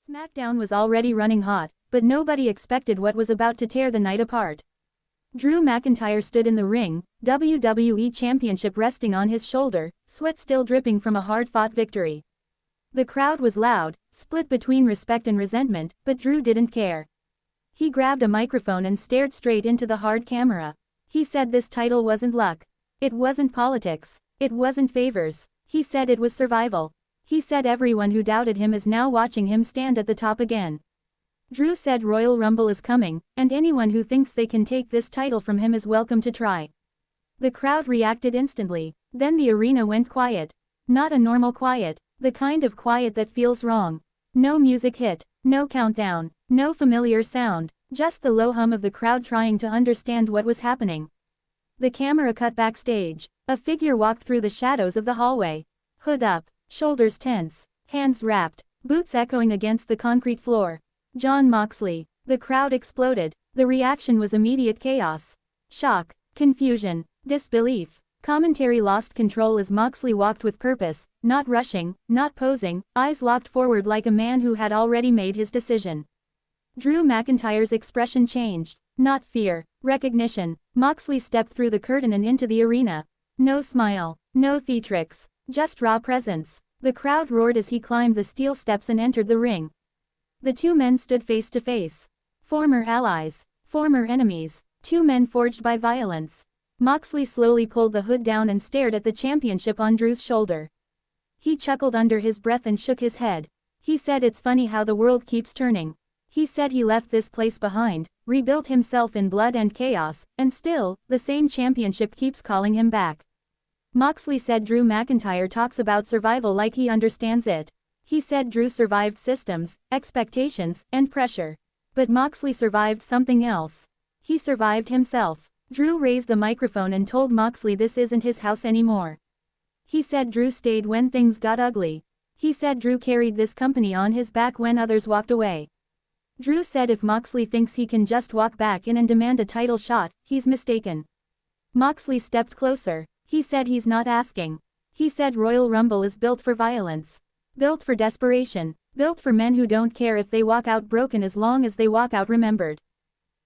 SmackDown was already running hot, but nobody expected what was about to tear the night apart. Drew McIntyre stood in the ring, WWE Championship resting on his shoulder, sweat still dripping from a hard-fought victory. The crowd was loud, split between respect and resentment, but Drew didn't care. He grabbed a microphone and stared straight into the hard camera. He said this title wasn't luck. It wasn't politics. It wasn't favors. He said it was survival. He said everyone who doubted him is now watching him stand at the top again. Drew said Royal Rumble is coming, and anyone who thinks they can take this title from him is welcome to try. The crowd reacted instantly. Then the arena went quiet. Not a normal quiet, the kind of quiet that feels wrong. No music hit, no countdown, no familiar sound, just the low hum of the crowd trying to understand what was happening. The camera cut backstage. A figure walked through the shadows of the hallway. Hood up, shoulders tense, hands wrapped, boots echoing against the concrete floor. Jon Moxley. The crowd exploded. The reaction was immediate chaos. Shock, confusion, disbelief. Commentary lost control as Moxley walked with purpose, not rushing, not posing, eyes locked forward like a man who had already made his decision. Drew McIntyre's expression changed. Not fear, recognition. Moxley stepped through the curtain and into the arena. No smile, no theatrics, just raw presence. The crowd roared as he climbed the steel steps and entered the ring. The two men stood face to face. Former allies, former enemies, two men forged by violence. Moxley slowly pulled the hood down and stared at the championship on Drew's shoulder. He chuckled under his breath and shook his head. He said it's funny how the world keeps turning. He said he left this place behind, rebuilt himself in blood and chaos, and still, the same championship keeps calling him back. Moxley said Drew McIntyre talks about survival like he understands it. He said Drew survived systems, expectations, and pressure. But Moxley survived something else. He survived himself. Drew raised the microphone and told Moxley this isn't his house anymore. He said Drew stayed when things got ugly. He said Drew carried this company on his back when others walked away. Drew said if Moxley thinks he can just walk back in and demand a title shot, he's mistaken. Moxley stepped closer. He said he's not asking. He said Royal Rumble is built for violence. Built for desperation. Built for men who don't care if they walk out broken as long as they walk out remembered.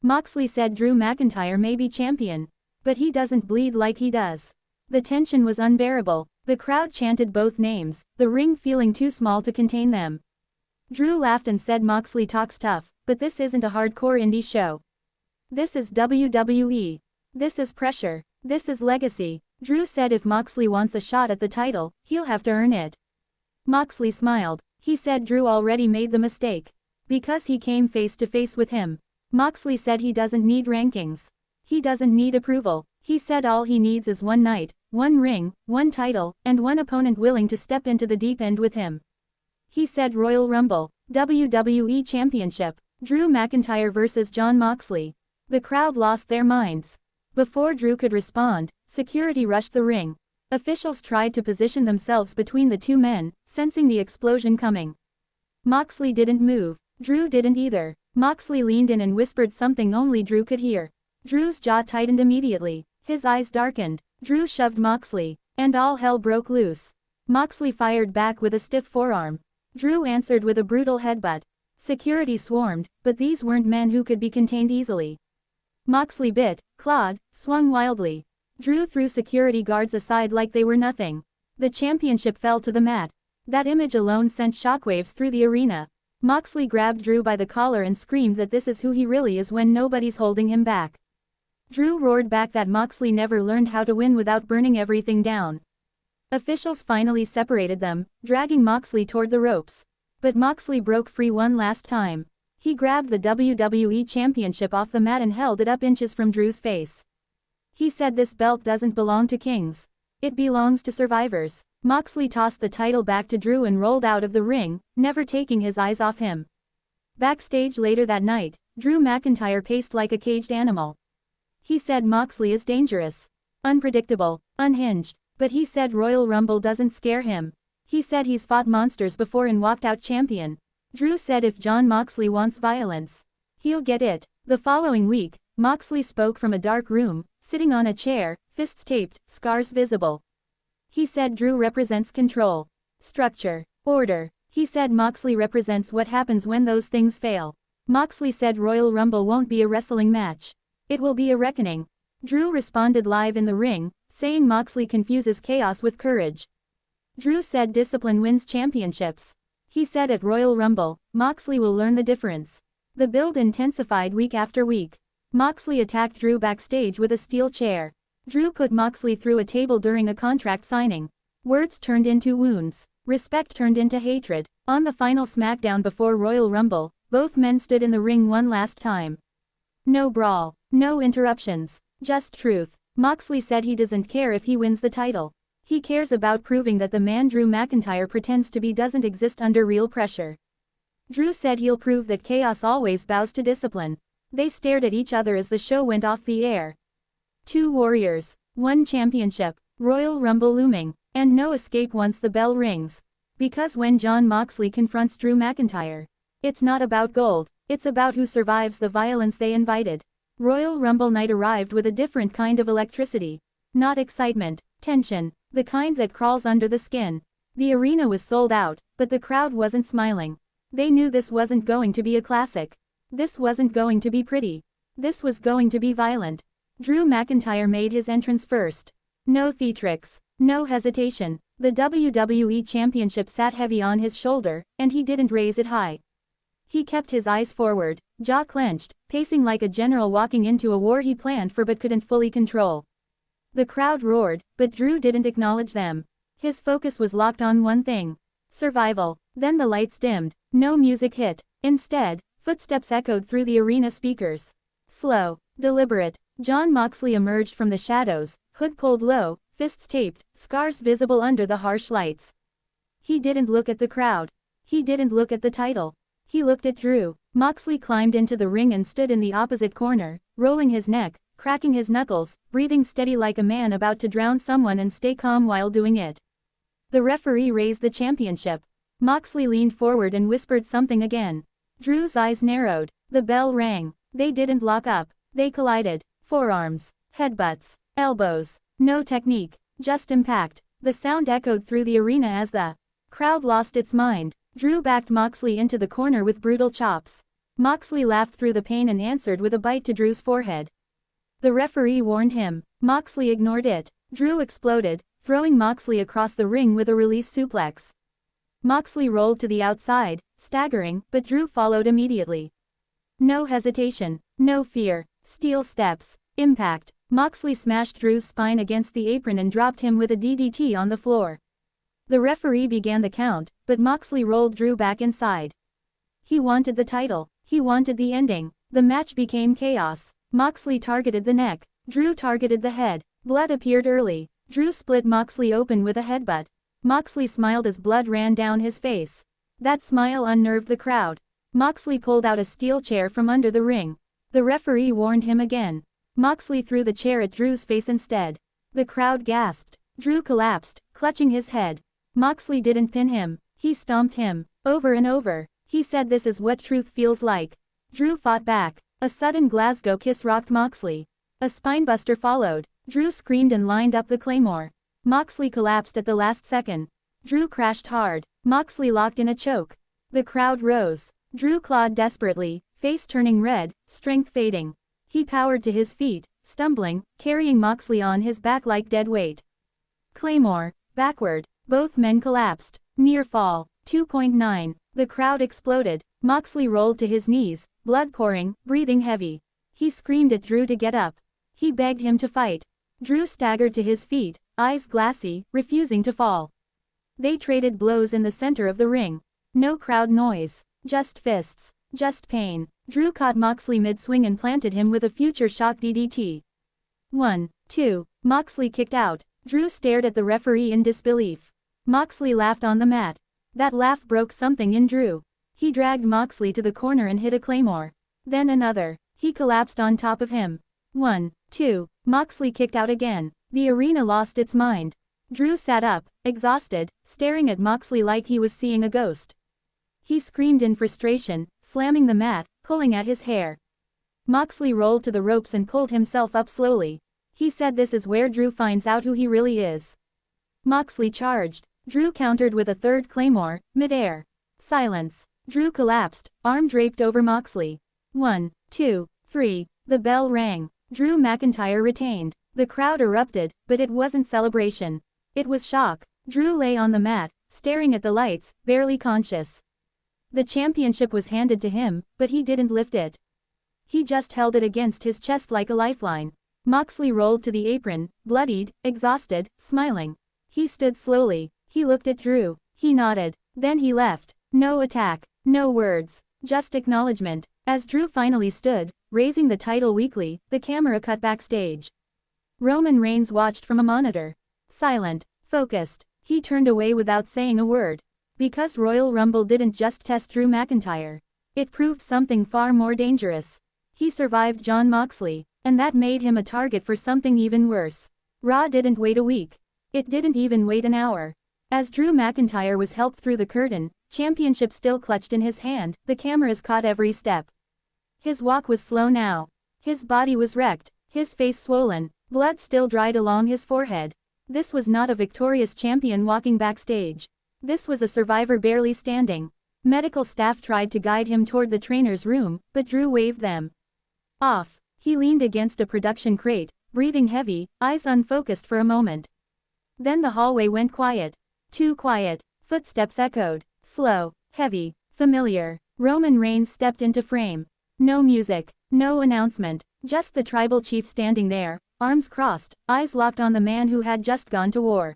Moxley said Drew McIntyre may be champion, but he doesn't bleed like he does. The tension was unbearable. The crowd chanted both names, the ring feeling too small to contain them. Drew laughed and said Moxley talks tough, but this isn't a hardcore indie show. This is WWE. This is pressure. This is legacy. Drew said if Moxley wants a shot at the title, he'll have to earn it. Moxley smiled. He said Drew already made the mistake. Because he came face to face with him. Moxley said he doesn't need rankings. He doesn't need approval. He said all he needs is one night, one ring, one title, and one opponent willing to step into the deep end with him. He said Royal Rumble, WWE Championship, Drew McIntyre vs. Jon Moxley. The crowd lost their minds. Before Drew could respond, security rushed the ring. Officials tried to position themselves between the two men, sensing the explosion coming. Moxley didn't move. Drew didn't either. Moxley leaned in and whispered something only Drew could hear. Drew's jaw tightened immediately. His eyes darkened. Drew shoved Moxley, and all hell broke loose. Moxley fired back with a stiff forearm. Drew answered with a brutal headbutt. Security swarmed, but these weren't men who could be contained easily. Moxley bit, clawed, swung wildly. Drew threw security guards aside like they were nothing. The championship fell to the mat. That image alone sent shockwaves through the arena. Moxley grabbed Drew by the collar and screamed that this is who he really is when nobody's holding him back. Drew roared back that Moxley never learned how to win without burning everything down. Officials finally separated them, dragging Moxley toward the ropes. But Moxley broke free one last time. He grabbed the WWE Championship off the mat and held it up inches from Drew's face. He said this belt doesn't belong to kings. It belongs to survivors. Moxley tossed the title back to Drew and rolled out of the ring, never taking his eyes off him. Backstage later that night, Drew McIntyre paced like a caged animal. He said Moxley is dangerous, unpredictable, unhinged, but he said Royal Rumble doesn't scare him. He said he's fought monsters before and walked out champion. Drew said if Jon Moxley wants violence, he'll get it. The following week, Moxley spoke from a dark room, sitting on a chair, fists taped, scars visible. He said Drew represents control, structure, order. He said Moxley represents what happens when those things fail. Moxley said Royal Rumble won't be a wrestling match. It will be a reckoning. Drew responded live in the ring, saying Moxley confuses chaos with courage. Drew said discipline wins championships. He said at Royal Rumble, Moxley will learn the difference. The build intensified week after week. Moxley attacked Drew backstage with a steel chair. Drew put Moxley through a table during a contract signing. Words turned into wounds. Respect turned into hatred. On the final SmackDown before Royal Rumble, both men stood in the ring one last time. No brawl. No interruptions. Just truth. Moxley said he doesn't care if he wins the title. He cares about proving that the man Drew McIntyre pretends to be doesn't exist under real pressure. Drew said he'll prove that chaos always bows to discipline. They stared at each other as the show went off the air. 2 warriors, 1 championship, Royal Rumble looming, and no escape once the bell rings. Because when Jon Moxley confronts Drew McIntyre, it's not about gold, it's about who survives the violence they invited. Royal Rumble night arrived with a different kind of electricity. Not excitement, tension, the kind that crawls under the skin. The arena was sold out, but the crowd wasn't smiling. They knew this wasn't going to be a classic. This wasn't going to be pretty. This was going to be violent. Drew McIntyre made his entrance first. No theatrics, no hesitation. The WWE Championship sat heavy on his shoulder, and he didn't raise it high. He kept his eyes forward, jaw clenched, pacing like a general walking into a war he planned for but couldn't fully control. The crowd roared, but Drew didn't acknowledge them. His focus was locked on one thing. Survival. Then the lights dimmed. No music hit. Instead, footsteps echoed through the arena speakers. Slow, deliberate. Jon Moxley emerged from the shadows, hood pulled low, fists taped, scars visible under the harsh lights. He didn't look at the crowd. He didn't look at the title. He looked at Drew. Moxley climbed into the ring and stood in the opposite corner, rolling his neck, cracking his knuckles, breathing steady like a man about to drown someone and stay calm while doing it. The referee raised the championship. Moxley leaned forward and whispered something again. Drew's eyes narrowed. The bell rang. They didn't lock up. They collided. Forearms, headbutts, elbows. No technique, just impact. The sound echoed through the arena as the crowd lost its mind. Drew backed Moxley into the corner with brutal chops. Moxley laughed through the pain and answered with a bite to Drew's forehead. The referee warned him. Moxley ignored it. Drew exploded, throwing Moxley across the ring with a release suplex. Moxley rolled to the outside, staggering, but Drew followed immediately. No hesitation, no fear, steel steps, impact. Moxley smashed Drew's spine against the apron and dropped him with a DDT on the floor. The referee began the count, but Moxley rolled Drew back inside. He wanted the title. He wanted the ending. The match became chaos. Moxley targeted the neck. Drew targeted the head. Blood appeared early. Drew split Moxley open with a headbutt. Moxley smiled as blood ran down his face. That smile unnerved the crowd. Moxley pulled out a steel chair from under the ring. The referee warned him again. Moxley threw the chair at Drew's face instead. The crowd gasped. Drew collapsed, clutching his head. Moxley didn't pin him. He stomped him. Over and over. He said this is what truth feels like. Drew fought back. A sudden Glasgow kiss rocked Moxley. A spinebuster followed. Drew screamed and lined up the claymore. Moxley collapsed at the last second. Drew crashed hard. Moxley locked in a choke. The crowd rose. Drew clawed desperately, face turning red, strength fading. He powered to his feet, stumbling, carrying Moxley on his back like dead weight. Claymore, backward. Both men collapsed. Near fall. 2.9. The crowd exploded. Moxley rolled to his knees, blood pouring, breathing heavy. He screamed at Drew to get up. He begged him to fight. Drew staggered to his feet, eyes glassy, refusing to fall. They traded blows in the center of the ring. No crowd noise. Just fists. Just pain. Drew caught Moxley mid-swing and planted him with a future shock DDT. 1, 2. Moxley kicked out. Drew stared at the referee in disbelief. Moxley laughed on the mat. That laugh broke something in Drew. He dragged Moxley to the corner and hit a claymore. Then another. He collapsed on top of him. 1, 2. Moxley kicked out again. The arena lost its mind. Drew sat up, exhausted, staring at Moxley like he was seeing a ghost. He screamed in frustration, slamming the mat, pulling at his hair. Moxley rolled to the ropes and pulled himself up slowly. He said this is where Drew finds out who he really is. Moxley charged. Drew countered with a third claymore, mid-air. Silence. Drew collapsed, arm draped over Moxley. 1, 2, 3. The bell rang. Drew McIntyre retained. The crowd erupted, but it wasn't celebration. It was shock. Drew lay on the mat, staring at the lights, barely conscious. The championship was handed to him, but he didn't lift it. He just held it against his chest like a lifeline. Moxley rolled to the apron, bloodied, exhausted, smiling. He stood slowly. He looked at Drew. He nodded. Then he left. No attack. No words. Just acknowledgement. As Drew finally stood, raising the title weakly, the camera cut backstage. Roman Reigns watched from a monitor. Silent. Focused. He turned away without saying a word. Because Royal Rumble didn't just test Drew McIntyre. It proved something far more dangerous. He survived Jon Moxley, and that made him a target for something even worse. Raw didn't wait a week. It didn't even wait an hour. As Drew McIntyre was helped through the curtain, championship still clutched in his hand, the cameras caught every step. His walk was slow now. His body was wrecked, his face swollen, blood still dried along his forehead. This was not a victorious champion walking backstage. This was a survivor barely standing. Medical staff tried to guide him toward the trainer's room, but Drew waved them off. He leaned against a production crate, breathing heavy, eyes unfocused for a moment. Then the hallway went quiet. Too quiet. Footsteps echoed. Slow, heavy, familiar. Roman Reigns stepped into frame. No music, no announcement, just the tribal chief standing there, arms crossed, eyes locked on the man who had just gone to war.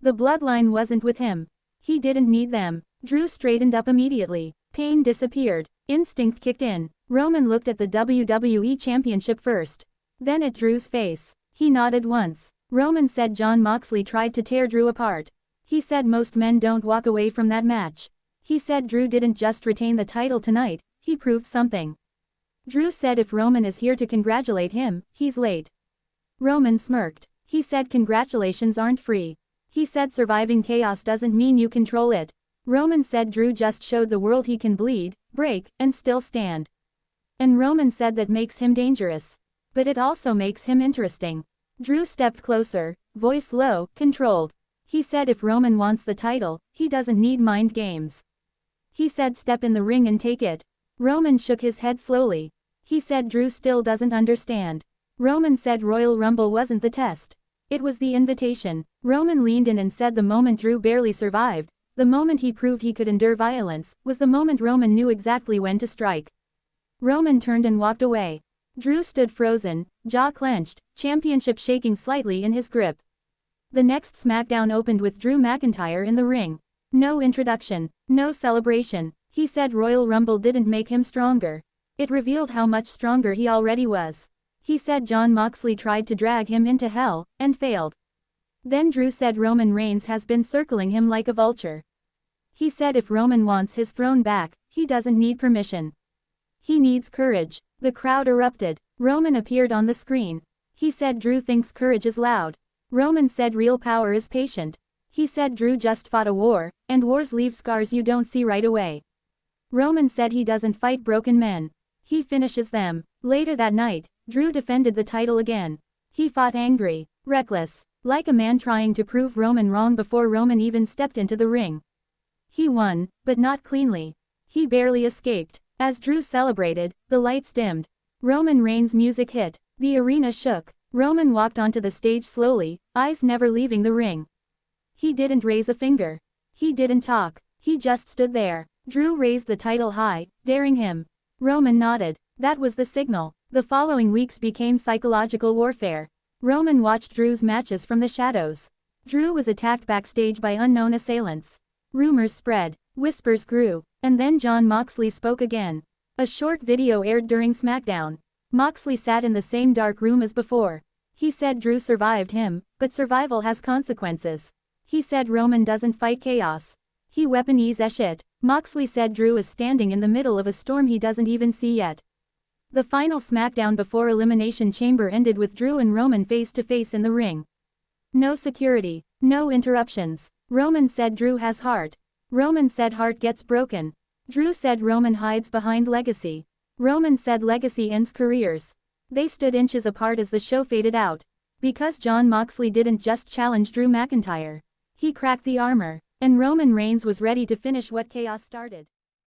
The bloodline wasn't with him. He didn't need them. Drew straightened up immediately. Pain disappeared. Instinct kicked in. Roman looked at the WWE Championship first. Then at Drew's face. He nodded once. Roman said Jon Moxley tried to tear Drew apart. He said most men don't walk away from that match. He said Drew didn't just retain the title tonight, he proved something. Drew said if Roman is here to congratulate him, he's late. Roman smirked. He said congratulations aren't free. He said surviving chaos doesn't mean you control it. Roman said Drew just showed the world he can bleed, break, and still stand. And Roman said that makes him dangerous. But it also makes him interesting. Drew stepped closer, voice low, controlled. He said if Roman wants the title, he doesn't need mind games. He said step in the ring and take it. Roman shook his head slowly. He said Drew still doesn't understand. Roman said Royal Rumble wasn't the test. It was the invitation. Roman leaned in and said the moment Drew barely survived, the moment he proved he could endure violence, was the moment Roman knew exactly when to strike. Roman turned and walked away. Drew stood frozen, jaw clenched, championship shaking slightly in his grip. The next SmackDown opened with Drew McIntyre in the ring. No introduction, no celebration. He said Royal Rumble didn't make him stronger. It revealed how much stronger he already was. He said Jon Moxley tried to drag him into hell, and failed. Then Drew said Roman Reigns has been circling him like a vulture. He said if Roman wants his throne back, he doesn't need permission. He needs courage. The crowd erupted. Roman appeared on the screen. He said Drew thinks courage is loud. Roman said real power is patient. He said Drew just fought a war, and wars leave scars you don't see right away. Roman said he doesn't fight broken men. He finishes them. Later that night, Drew defended the title again. He fought angry, reckless, like a man trying to prove Roman wrong before Roman even stepped into the ring. He won, but not cleanly. He barely escaped. As Drew celebrated, the lights dimmed. Roman Reigns' music hit. The arena shook. Roman walked onto the stage slowly, eyes never leaving the ring. He didn't raise a finger. He didn't talk. He just stood there. Drew raised the title high, daring him. Roman nodded. That was the signal. The following weeks became psychological warfare. Roman watched Drew's matches from the shadows. Drew was attacked backstage by unknown assailants. Rumors spread. Whispers grew. And then Jon Moxley spoke again. A short video aired during SmackDown. Moxley sat in the same dark room as before. He said Drew survived him, but survival has consequences. He said Roman doesn't fight chaos. He weaponize shit. Moxley said Drew is standing in the middle of a storm he doesn't even see yet. The final SmackDown before Elimination Chamber ended with Drew and Roman face to face in the ring. No security, no interruptions. Roman said Drew has heart. Roman said heart gets broken. Drew said Roman hides behind legacy. Roman said legacy ends careers. They stood inches apart as the show faded out. Because Jon Moxley didn't just challenge Drew McIntyre. He cracked the armor. And Roman Reigns was ready to finish what Chaos started.